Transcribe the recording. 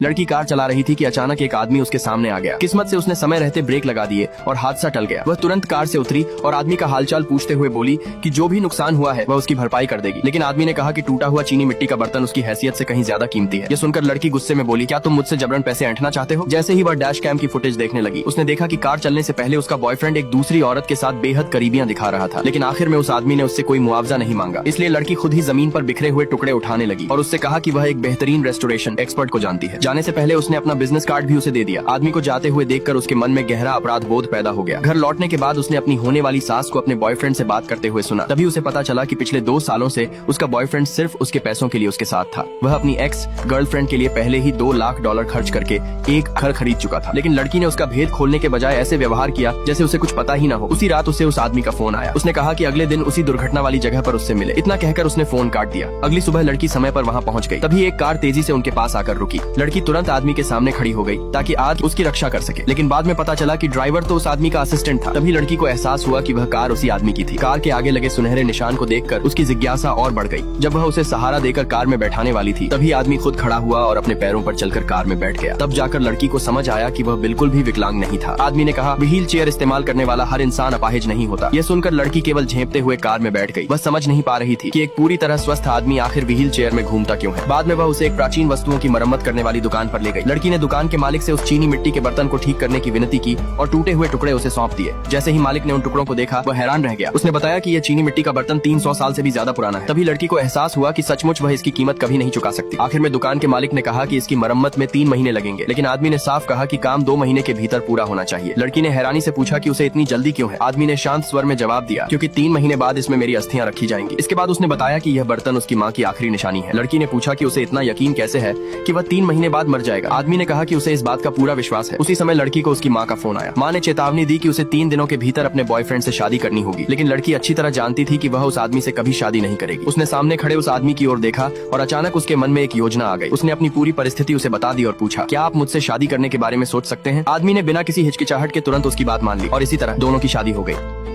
लड़की कार चला रही थी कि अचानक एक आदमी उसके सामने आ गया। किस्मत से उसने समय रहते ब्रेक लगा दिए और हादसा टल गया। वह तुरंत कार से उतरी और आदमी का हालचाल पूछते हुए बोली कि जो भी नुकसान हुआ है वह उसकी भरपाई कर देगी। लेकिन आदमी ने कहा कि टूटा हुआ चीनी मिट्टी का बर्तन उसकी हैसियत से कहीं ज्यादा कीमती है। ये सुनकर लड़की गुस्से में बोली, क्या तुम मुझसे जबरन पैसे ऐंठना चाहते हो? जैसे ही वह डैश कैम की फुटेज देखने लगी, उसने देखा कि कार चलने से पहले उसका बॉयफ्रेंड एक दूसरी औरत के साथ बेहद करीबियां दिखा रहा था। लेकिन आखिर में उस आदमी ने उससे कोई मुआवजा नहीं मांगा। इसलिए लड़की खुद ही जमीन पर बिखरे हुए टुकड़े उठाने लगी और उससे कहा कि वह एक बेहतरीन रेस्टोरेशन एक्सपर्ट को जानती है। जाने से पहले उसने अपना बिजनेस कार्ड भी उसे दे दिया। आदमी को जाते हुए देखकर उसके मन में गहरा अपराध बोध पैदा हो गया। घर लौटने के बाद उसने अपनी होने वाली सास को अपने बॉयफ्रेंड से बात करते हुए सुना। तभी उसे पता चला कि पिछले 2 सालों से उसका बॉयफ्रेंड सिर्फ उसके पैसों के लिए उसके साथ था। वह अपनी एक्स गर्लफ्रेंड के लिए पहले ही $2 लाख खर्च करके एक घर खरीद चुका था। लेकिन लड़की ने उसका भेद खोलने के बजाय ऐसे व्यवहार किया जैसे उसे कुछ पता ही न हो। उसी रात उसे उस आदमी का फोन आया। उसने कहा कि अगले दिन उसी दुर्घटना वाली जगह पर उससे मिले। इतना कहकर उसने फोन काट दिया। अगली सुबह लड़की समय पर वहाँ पहुँच गई। तभी एक कार तेजी से उनके पास आकर रुकी। लड़की तुरंत आदमी के सामने खड़ी हो गई ताकि आज उसकी रक्षा कर सके। लेकिन बाद में पता चला कि ड्राइवर तो उस आदमी का असिस्टेंट था। तभी लड़की को एहसास हुआ कि वह कार उसी आदमी की थी। कार के आगे लगे सुनहरे निशान को देखकर उसकी जिज्ञासा और बढ़ गई। जब वह उसे सहारा देकर कार में बैठाने वाली थी, तभी आदमी खुद खड़ा हुआ और अपने पैरों पर चलकर कार में बैठ गया। तब जाकर लड़की को समझ आया कि वह बिल्कुल भी विकलांग नहीं था। आदमी ने कहा, व्हील चेयर इस्तेमाल करने वाला हर इंसान अपाहिज नहीं होता। यह सुनकर लड़की केवल झेंपते हुए कार में बैठ गई। वह समझ नहीं पा रही थी कि एक पूरी तरह स्वस्थ आदमी आखिर व्हील चेयर में घूमता क्यों है। बाद में वह उसे एक प्राचीन वस्तुओं की मरम्मत करने वाली दुकान पर ले गई। लड़की ने दुकान के मालिक से उस चीनी मिट्टी के बर्तन को ठीक करने की विनती की और टूटे हुए टुकड़े उसे सौंप दिए। जैसे ही मालिक ने उन टुकड़ों को देखा, वह हैरान रह गया। उसने बताया कि यह चीनी मिट्टी का बर्तन 300 साल से भी ज्यादा पुराना है। तभी लड़की को एहसास हुआ कि सचमुच वह इसकी कीमत कभी नहीं चुका सकती। आखिर में दुकान के मालिक ने कहा कि इसकी मरम्मत में 3 महीने लगेंगे। लेकिन आदमी ने साफ कहा कि काम 2 महीने के भीतर पूरा होना चाहिए। लड़की ने हैरानी से पूछा कि उसे इतनी जल्दी क्यों है। आदमी ने शांत स्वर में जवाब दिया, क्योंकि 3 महीने बाद इसमें मेरी अस्थियां रखी जाएंगी। इसके बाद उसने बताया कि यह बर्तन उसकी माँ की आखिरी निशानी है। लड़की ने पूछा कि उसे इतना यकीन कैसे है कि वह 3 महीने बाद मर जाएगा। आदमी ने कहा कि उसे इस बात का पूरा विश्वास है। उसी समय लड़की को उसकी माँ का फोन आया। माँ ने चेतावनी दी कि उसे 3 दिनों के भीतर अपने बॉयफ्रेंड से शादी करनी होगी। लेकिन लड़की अच्छी तरह जानती थी कि वह उस आदमी से कभी शादी नहीं करेगी। उसने सामने खड़े उस आदमी की ओर देखा और अचानक उसके मन में एक योजना आ गई। उसने अपनी पूरी परिस्थिति उसे बता दी और पूछा, क्या आप मुझसे शादी करने के बारे में सोच सकते हैं? आदमी ने बिना किसी हिचकिचाहट के तुरंत उसकी बात मान ली और इसी तरह दोनों की शादी हो गई।